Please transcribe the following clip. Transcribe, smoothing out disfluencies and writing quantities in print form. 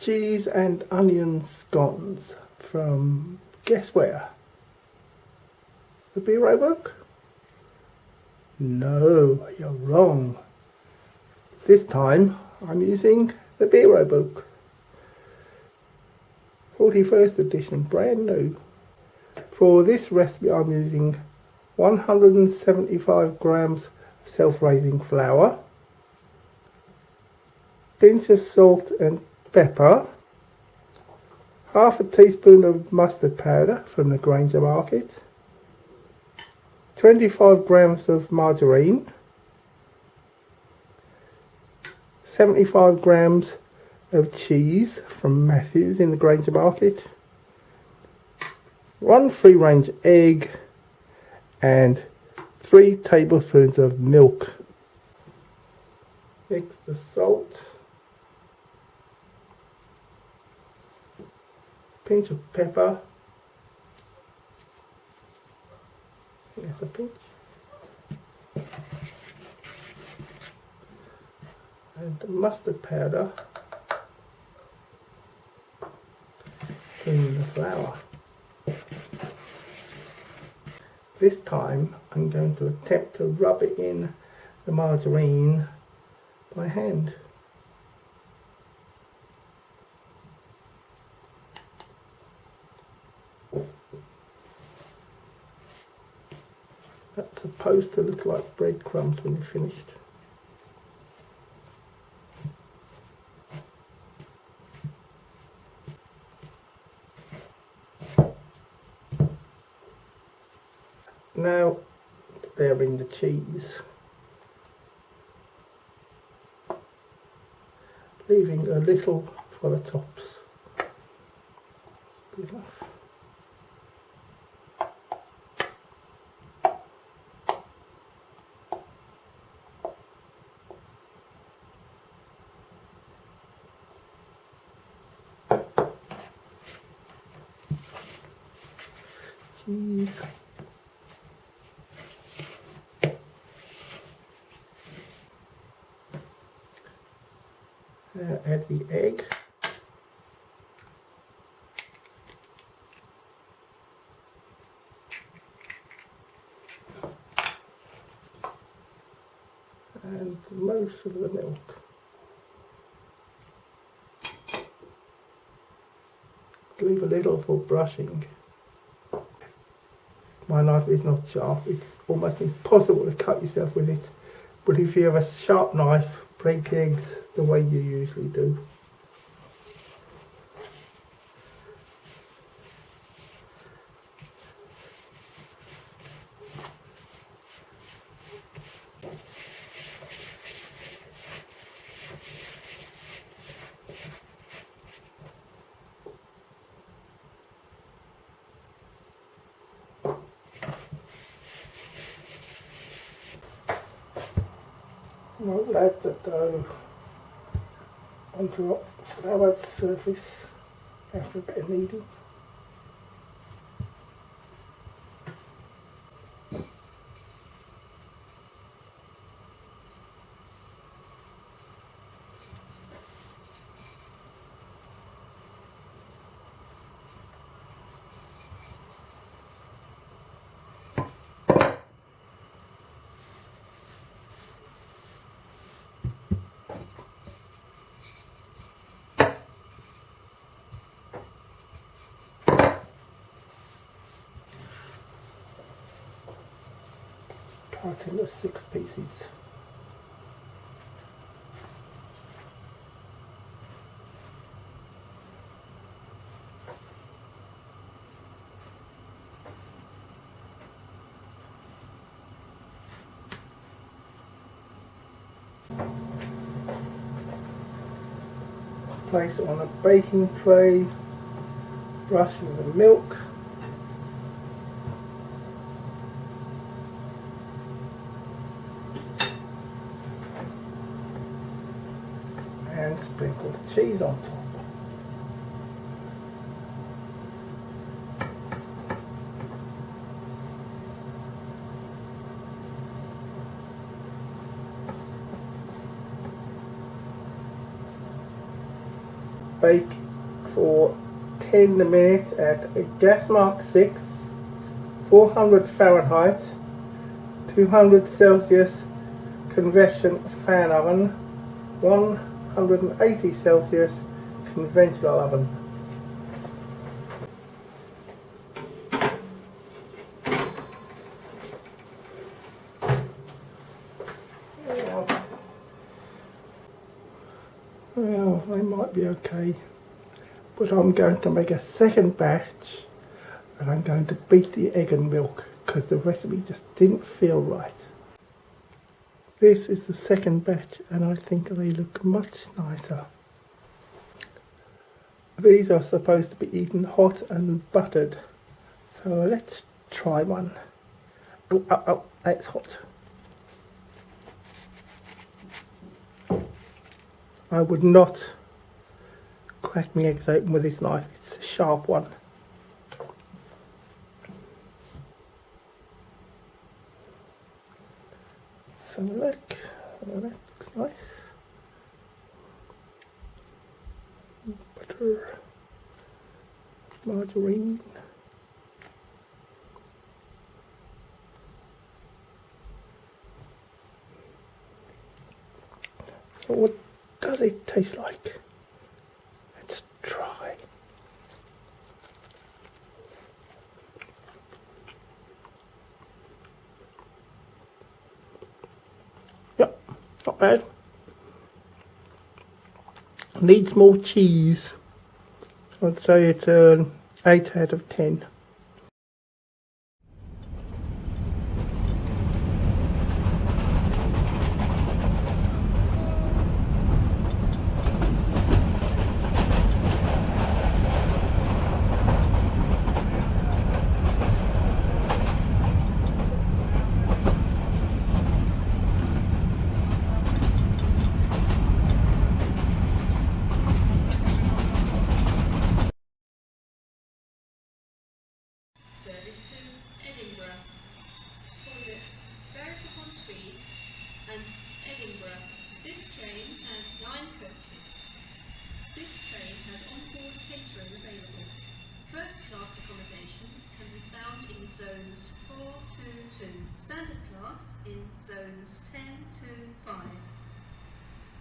cheese and onion scones from, guess where? The B-Row book? No, you're wrong. This time I'm using the B-Row book. 41st edition, brand new. For this recipe I'm using 175 grams self-raising flour, pinch of salt and pepper, half a teaspoon of mustard powder from the Granger market, 25 grams of margarine, 75 grams of cheese from Matthews in the Granger market, 1 free-range egg and 3 tablespoons of milk. Mix the salt, pinch of pepper, yes, a pinch, and the mustard powder in the flour. This time I'm going to attempt to rub it in the margarine by hand. That's supposed to look like breadcrumbs when you're finished. Now stirring the cheese, leaving a little for the tops. Good enough. Cheese. Add the egg. And most of the milk. Leave a little for brushing. My knife is not sharp, it's almost impossible to cut yourself with it, but if you have a sharp knife, break eggs the way you usually do. I'll add the dough onto a floured surface after a bit of kneading. Cut into 6 pieces. Place it on a baking tray, brush with the milk. And sprinkle the cheese on top. bake for 10 minutes at gas mark 6, 400 Fahrenheit, 200 Celsius convection fan oven, 180 Celsius conventional oven. Well, they might be okay, but I'm going to make a second batch and I'm going to beat the egg and milk because the recipe just didn't feel right. This is the second batch and I think they look much nicer. These are supposed to be eaten hot and buttered, so let's try one. Oh, that's hot. I would not crack my eggs open with this knife, it's a sharp one. So look, that looks nice. Butter, margarine. So what does it taste like? Let's try. Yep, not bad. Needs more cheese. I'd say it's an 8 out of 10. Service to Edinburgh. Toilet Berwick-upon-Tweed and Edinburgh. This train has 9 coaches. This train has on-board catering available. First class accommodation can be found in zones 4 to 2. Standard class in zones 10 to 5.